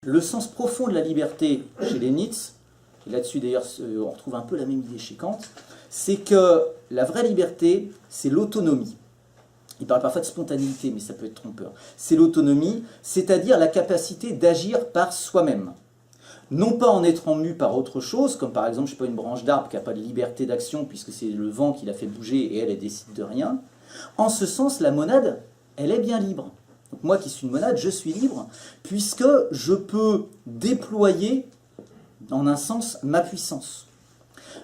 Le sens profond de la liberté chez Leibniz, et là-dessus d'ailleurs on retrouve un peu la même idée chez Kant, c'est que la vraie liberté, c'est l'autonomie. Il parle parfois de spontanéité, mais ça peut être trompeur. C'est l'autonomie, c'est-à-dire la capacité d'agir par soi-même. Non pas en étant mu par autre chose, comme par exemple, je sais pas, une branche d'arbre qui n'a pas de liberté d'action puisque c'est le vent qui la fait bouger et elle décide de rien. En ce sens, la monade, elle est bien libre. Donc moi qui suis une monade, je suis libre puisque je peux déployer, en un sens, ma puissance.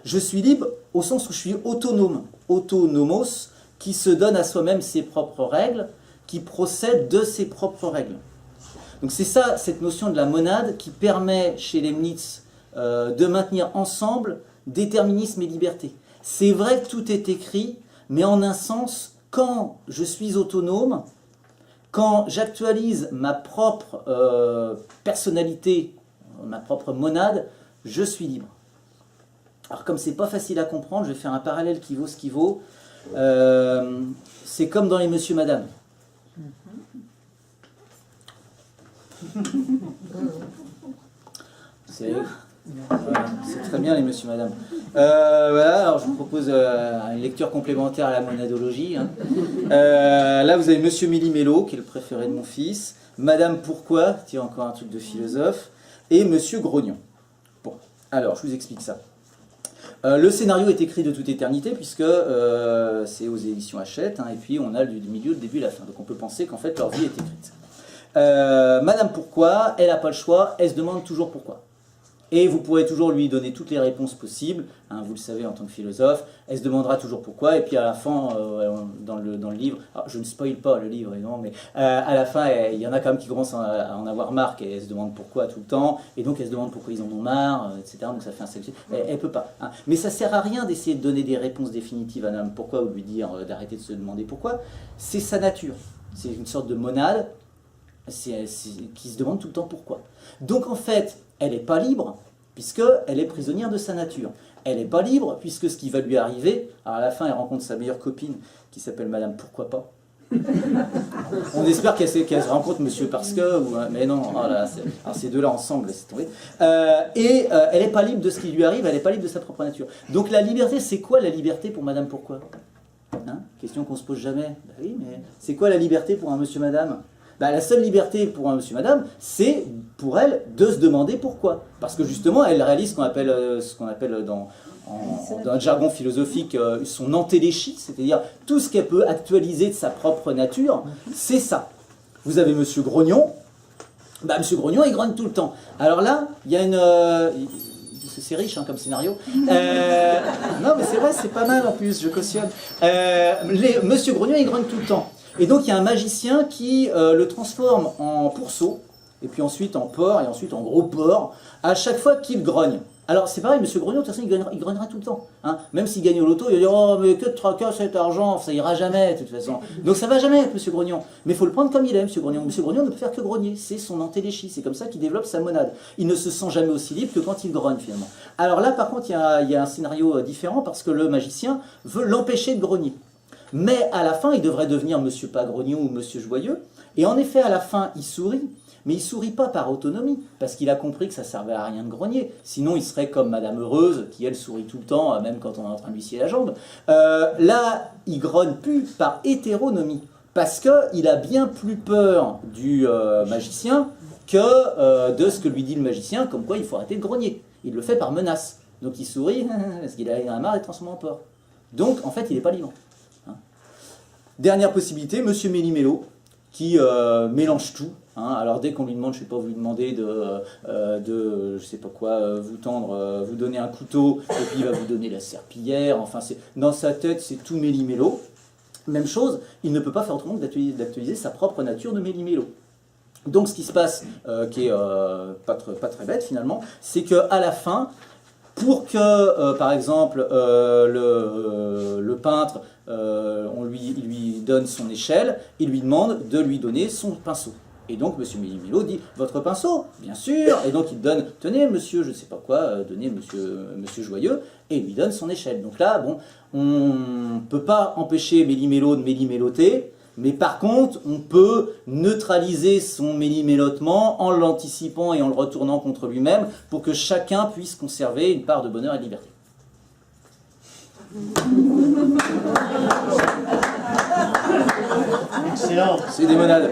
Je suis libre au sens où je suis autonome, autonomos, qui se donne à soi-même ses propres règles, qui procède de ses propres règles. Donc c'est ça, cette notion de la monade qui permet chez Leibniz de maintenir ensemble déterminisme et liberté. C'est vrai que tout est écrit, mais en un sens, quand je suis autonome, quand j'actualise ma propre personnalité, ma propre monade, je suis libre. Alors comme c'est pas facile à comprendre, je vais faire un parallèle qui vaut ce qui vaut. C'est comme dans les Monsieur Madame. C'est très bien les Monsieur Madame. Voilà, alors je vous propose une lecture complémentaire à la monadologie. Hein. Là vous avez Monsieur Méli-Mélo, qui est le préféré de mon fils, Madame Pourquoi, tiens encore un truc de philosophe, et Monsieur Grognon. Bon, alors je vous explique ça. Le scénario est écrit de toute éternité puisque c'est aux éditions Hachette, hein, et puis on a du milieu, le début et la fin. Donc on peut penser qu'en fait leur vie est écrite. Madame Pourquoi, elle n'a pas le choix, elle se demande toujours pourquoi. Et vous pourrez toujours lui donner toutes les réponses possibles, hein, vous le savez en tant que philosophe, elle se demandera toujours pourquoi, et puis à la fin, dans le livre, alors je ne spoil pas le livre, évidemment, mais à la fin, il y en a quand même qui commencent à en avoir marre, et elle se demande pourquoi tout le temps, et donc elle se demande pourquoi ils en ont marre, etc. Donc ça fait un cercle. Elle ne peut pas. Hein. Mais ça ne sert à rien d'essayer de donner des réponses définitives à Madame Pourquoi, ou lui dire d'arrêter de se demander pourquoi. C'est sa nature. C'est une sorte de monade qui se demande tout le temps pourquoi. Donc en fait, elle n'est pas libre, puisqu'elle est prisonnière de sa nature. Elle n'est pas libre, puisque ce qui va lui arriver, alors à la fin, elle rencontre sa meilleure copine, qui s'appelle Madame Pourquoi pas. On espère qu'elle se rencontre Monsieur Parce que, mais non, oh là, alors ces deux-là ensemble, c'est tombé. Elle n'est pas libre de ce qui lui arrive, elle n'est pas libre de sa propre nature. Donc la liberté, c'est quoi la liberté pour Madame Pourquoi, hein? Question qu'on se pose jamais. Ben oui, mais c'est quoi la liberté pour un Monsieur Madame? Ben, la seule liberté pour un Monsieur Madame, c'est pour elle de se demander pourquoi. Parce que justement, elle réalise ce qu'on appelle dans le jargon philosophique son entéléchie, c'est-à-dire tout ce qu'elle peut actualiser de sa propre nature, c'est ça. Vous avez Monsieur Grognon, ben, Monsieur Grognon, il grogne tout le temps. Alors là, il y a une... c'est riche hein, comme scénario. Non, mais c'est vrai, c'est pas mal en plus, je cautionne. Monsieur Grognon, il grogne tout le temps. Et donc il y a un magicien qui le transforme en pourceau, et puis ensuite en porc, et ensuite en gros porc, à chaque fois qu'il grogne. Alors c'est pareil, Monsieur Grognon, de toute façon il grognera tout le temps. Hein. Même s'il gagne au loto, il va dire « Oh mais que de tracas cet argent, ça ira jamais de toute façon. » Donc ça va jamais avec Monsieur Grognon. Mais il faut le prendre comme il est, Monsieur Grognon. Monsieur Grognon ne peut faire que grogner, c'est son entéléchie, c'est comme ça qu'il développe sa monade. Il ne se sent jamais aussi libre que quand il grogne finalement. Alors là par contre il y a un scénario différent parce que le magicien veut l'empêcher de grogner. Mais à la fin, il devrait devenir Monsieur Pas Grognon ou Monsieur Joyeux. Et en effet, à la fin, il sourit. Mais il ne sourit pas par autonomie, parce qu'il a compris que ça ne servait à rien de grogner. Sinon, il serait comme Madame Heureuse, qui elle sourit tout le temps, même quand on est en train de lui scier la jambe. Là, il grogne plus par hétéronomie, parce qu'il a bien plus peur du magicien que de ce que lui dit le magicien, comme quoi il faut arrêter de grogner. Il le fait par menace. Donc il sourit, parce qu'il a marre d'être transformé en porc. Donc, en fait, il n'est pas libre. Dernière possibilité, Monsieur Méli-Mélo, qui mélange tout. Hein. Alors dès qu'on lui demande, je ne sais pas, vous lui demandez de je sais pas quoi, vous donner un couteau, et puis il va vous donner la serpillière, enfin, dans sa tête, c'est tout Méli-Mélo. Même chose, il ne peut pas faire autrement que d'actualiser sa propre nature de Méli-Mélo. Donc ce qui se passe, qui est pas très bête finalement, c'est qu'à la fin, pour que, par exemple, le peintre, il lui donne son échelle, il lui demande de lui donner son pinceau. Et donc, Monsieur Méli-Mélo dit « Votre pinceau ?» Bien sûr. Et donc, il donne « Tenez, monsieur, je ne sais pas quoi, donnez monsieur Joyeux. » Et il lui donne son échelle. Donc là, bon, on ne peut pas empêcher Méli-Mélo de méli-méloter, Mais par contre, on peut neutraliser son méli-mélotement en l'anticipant et en le retournant contre lui-même pour que chacun puisse conserver une part de bonheur et de liberté. Excellent. C'est des monades.